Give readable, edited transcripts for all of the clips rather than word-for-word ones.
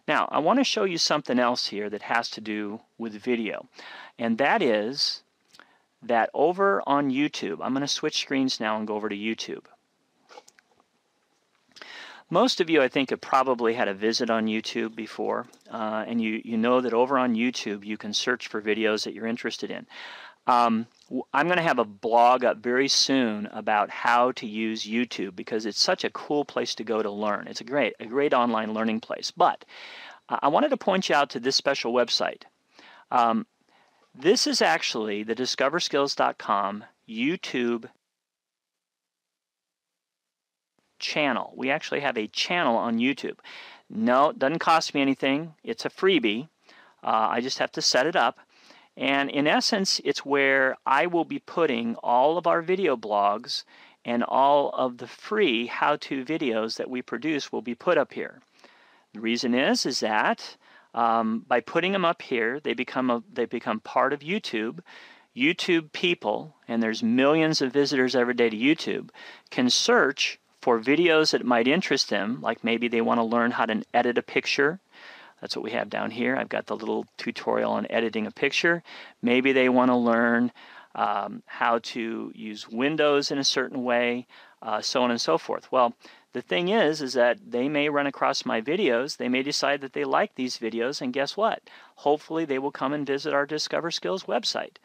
Now, I want to show you something else here that has to do with video, and that is that over on YouTube, I'm going to switch screens now and go over to YouTube. Most of you, I think, have probably had a visit on YouTube before, and you know that over on YouTube you can search for videos that you're interested in. I'm going to have a blog up very soon about how to use YouTube because it's such a cool place to go to learn. It's a great online learning place. But I wanted to point you out to this special website. This is actually the DiscoverSkills.com YouTube channel. We actually have a channel on YouTube. No, it doesn't cost me anything. It's a freebie. I just have to set it up. And in essence, it's where I will be putting all of our video blogs and all of the free how-to videos that we produce will be put up here. The reason is that by putting them up here, they become part of YouTube. YouTube people, and there's millions of visitors every day to YouTube, can search for videos that might interest them, like maybe they want to learn how to edit a picture. That's what we have down here. I've got the little tutorial on editing a picture. Maybe they want to learn how to use Windows in a certain way, so on and so forth. Well, the thing is that they may run across my videos, they may decide that they like these videos, and guess what? Hopefully they will come and visit our Discover Skills website.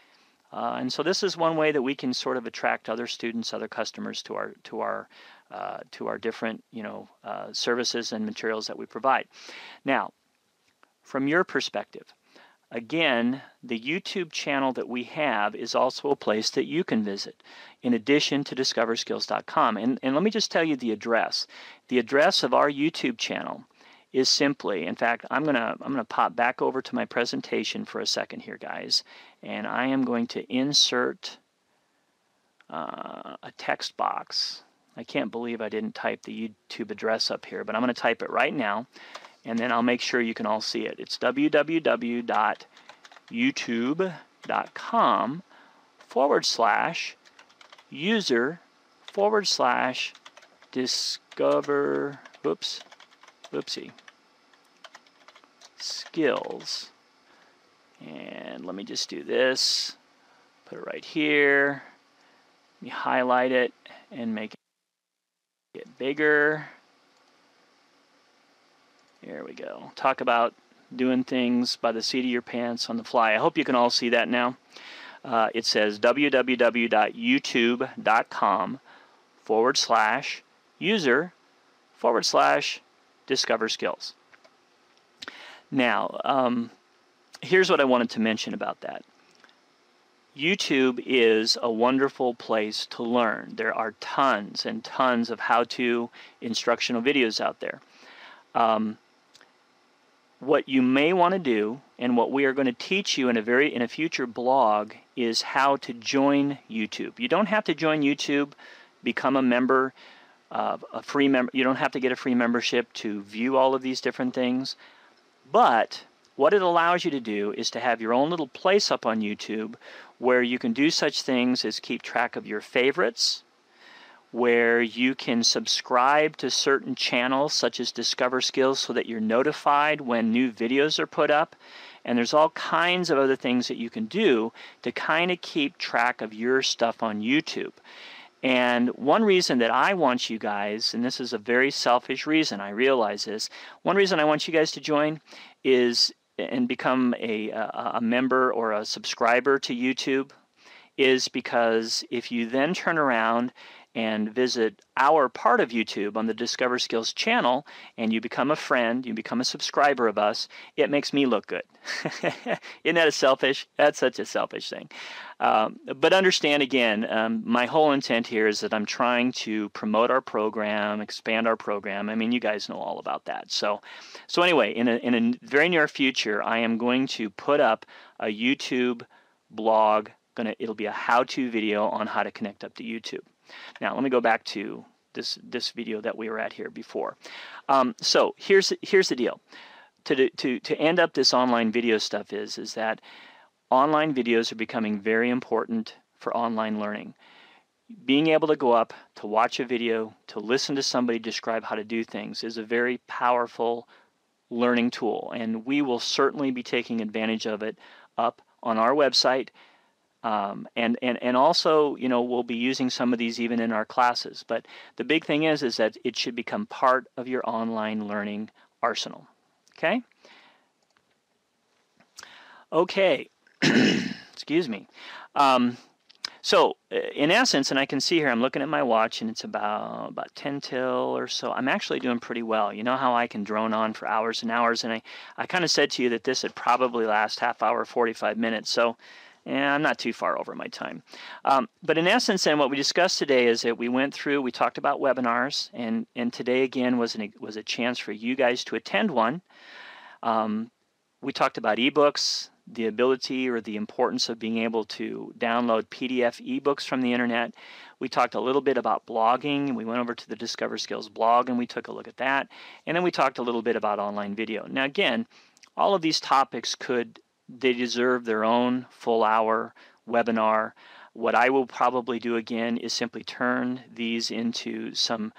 And so this is one way that we can sort of attract other students, other customers to our different services and materials that we provide. Now, from your perspective, again, the YouTube channel that we have is also a place that you can visit, in addition to DiscoverSkills.com. And let me just tell you the address. The address of our YouTube channel is simply, in fact, I'm gonna pop back over to my presentation for a second here, guys, and I am going to insert a text box. I can't believe I didn't type the YouTube address up here, but I'm going to type it right now, and then I'll make sure you can all see it. It's www.youtube.com/user/discover, whoopsie, skills. And let me just do this, put it right here, let me highlight it and make it bigger. There we go. Talk about doing things by the seat of your pants on the fly. I hope you can all see that now. It says www.youtube.com/user/discover-skills. Now, here's what I wanted to mention about that. YouTube is a wonderful place to learn. There are tons and tons of how-to instructional videos out there. What you may want to do, and what we are going to teach you in a future blog, is how to join YouTube. You don't have to join YouTube, become a member, you don't have to get a free membership to view all of these different things. But what it allows you to do is to have your own little place up on YouTube where you can do such things as keep track of your favorites, where you can subscribe to certain channels such as Discover Skills so that you're notified when new videos are put up. And there's all kinds of other things that you can do to kind of keep track of your stuff on YouTube. And one reason that I want you guys, and this is a very selfish reason, I realize this, one reason I want you guys to join is and become a member or a subscriber to YouTube is because if you then turn around and visit our part of YouTube on the Discover Skills channel and you become a friend, you become a subscriber of us, it makes me look good. Isn't that selfish? That's such a selfish thing. But understand again, my whole intent here is that I'm trying to promote our program, expand our program. I mean, you guys know all about that. So anyway, in a very near future, I am going to put up a YouTube blog. It'll be a how-to video on how to connect up to YouTube. Now, let me go back to this video that we were at here before. So here's the deal. To end up this online video stuff is that online videos are becoming very important for online learning. Being able to go up, to watch a video, to listen to somebody describe how to do things is a very powerful learning tool, and we will certainly be taking advantage of it up on our website. And also, you know, we'll be using some of these even in our classes. But the big thing is that it should become part of your online learning arsenal. Okay? Okay. Excuse me. So in essence, and I can see here, I'm looking at my watch, and it's about 10 till or so. I'm actually doing pretty well. You know how I can drone on for hours and hours, and I kind of said to you that this would probably last half hour, 45 minutes. So yeah, I'm not too far over my time. But in essence, then, what we discussed today is that we talked about webinars, and today again was a chance for you guys to attend one. We talked about ebooks, the ability or the importance of being able to download PDF ebooks from the internet. We talked a little bit about blogging, and we went over to the DiscoverSkills blog and we took a look at that. And then we talked a little bit about online video. Now again, all of these topics they deserve their own full hour webinar. What I will probably do again is simply turn these into some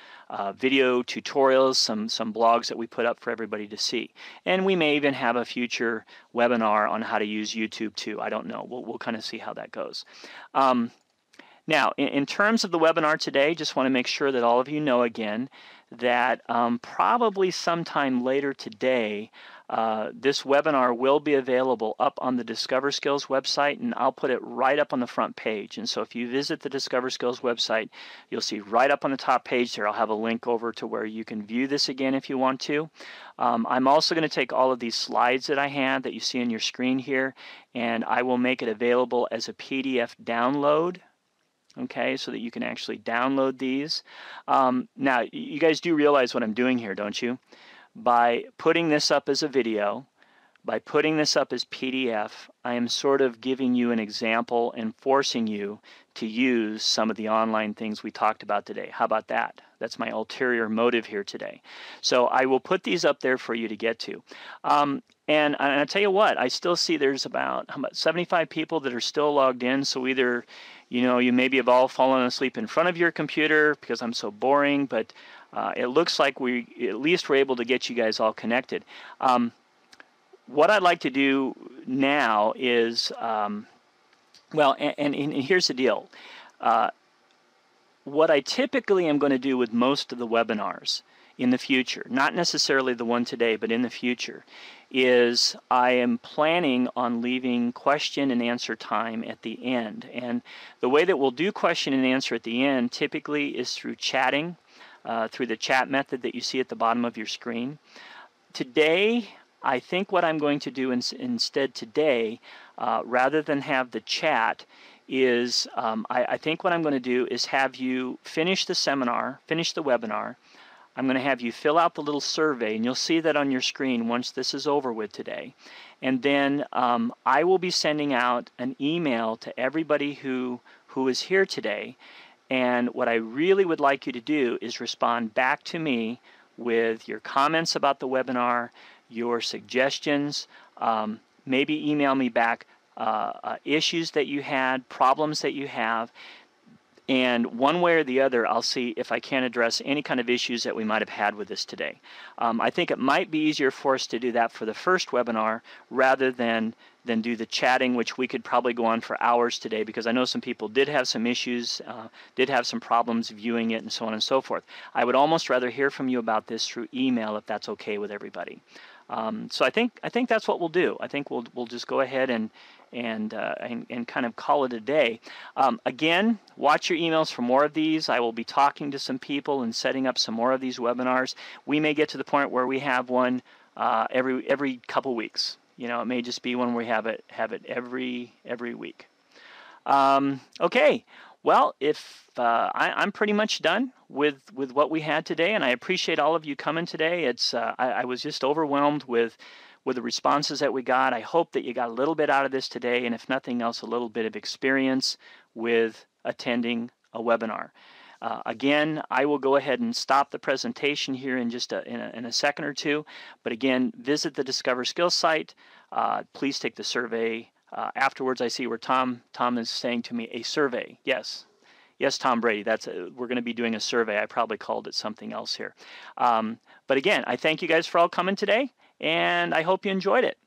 video tutorials, some blogs that we put up for everybody to see. And we may even have a future webinar on how to use YouTube too. I don't know. We'll kind of see how that goes. Now, in terms of the webinar today, just want to make sure that all of you know again that probably sometime later today, this webinar will be available up on the DiscoverSkills website, and I'll put it right up on the front page. And so if you visit the DiscoverSkills website, you'll see right up on the top page there, I'll have a link over to where you can view this again if you want to. I'm also going to take all of these slides that I had that you see on your screen here, and I will make it available as a PDF download. Okay, so that you can actually download these. Now, you guys do realize what I'm doing here, don't you? By putting this up as a video, by putting this up as PDF, I am sort of giving you an example and forcing you to use some of the online things we talked about today. How about that? That's my ulterior motive here today. So I will put these up there for you to get to. And I'll tell you what, I still see there's about 75 people that are still logged in, so either you maybe have all fallen asleep in front of your computer because I'm so boring, but it looks like we at least were able to get you guys all connected. What I'd like to do now is, well, and here's the deal. What I typically am going to do with most of the webinars in the future, not necessarily the one today, but in the future, is I am planning on leaving question and answer time at the end. And the way that we'll do question and answer at the end typically is through chatting, through the chat method that you see at the bottom of your screen. Today, I think what I'm going to do instead today, rather than have the chat, is I think what I'm going to do is have you finish the seminar, finish the webinar. I'm going to have you fill out the little survey, and you'll see that on your screen once this is over with today. And then I will be sending out an email to everybody who is here today. And what I really would like you to do is respond back to me with your comments about the webinar, your suggestions, maybe email me back issues that you had, problems that you have, and one way or the other, I'll see if I can address any kind of issues that we might have had with this today. I think it might be easier for us to do that for the first webinar rather than do the chatting, which we could probably go on for hours today, because I know some people did have some issues, did have some problems viewing it, and so on and so forth. I would almost rather hear from you about this through email if that's okay with everybody. So I think that's what we'll do. I think we'll just go ahead and kind of call it a day. Again, watch your emails for more of these. I will be talking to some people and setting up some more of these webinars. We may get to the point where we have one every couple weeks. It may just be when we have it every week. Okay. Well, if I'm pretty much done with what we had today, and I appreciate all of you coming today. I was just overwhelmed with the responses that we got. I hope that you got a little bit out of this today, and if nothing else, a little bit of experience with attending a webinar. Again, I will go ahead and stop the presentation here in just in a second or two. But again, visit the DiscoverSkills site. Please take the survey. Afterwards, I see where Tom is saying to me, a survey. Yes, Tom Brady. We're going to be doing a survey. I probably called it something else here. But again, I thank you guys for all coming today, and I hope you enjoyed it.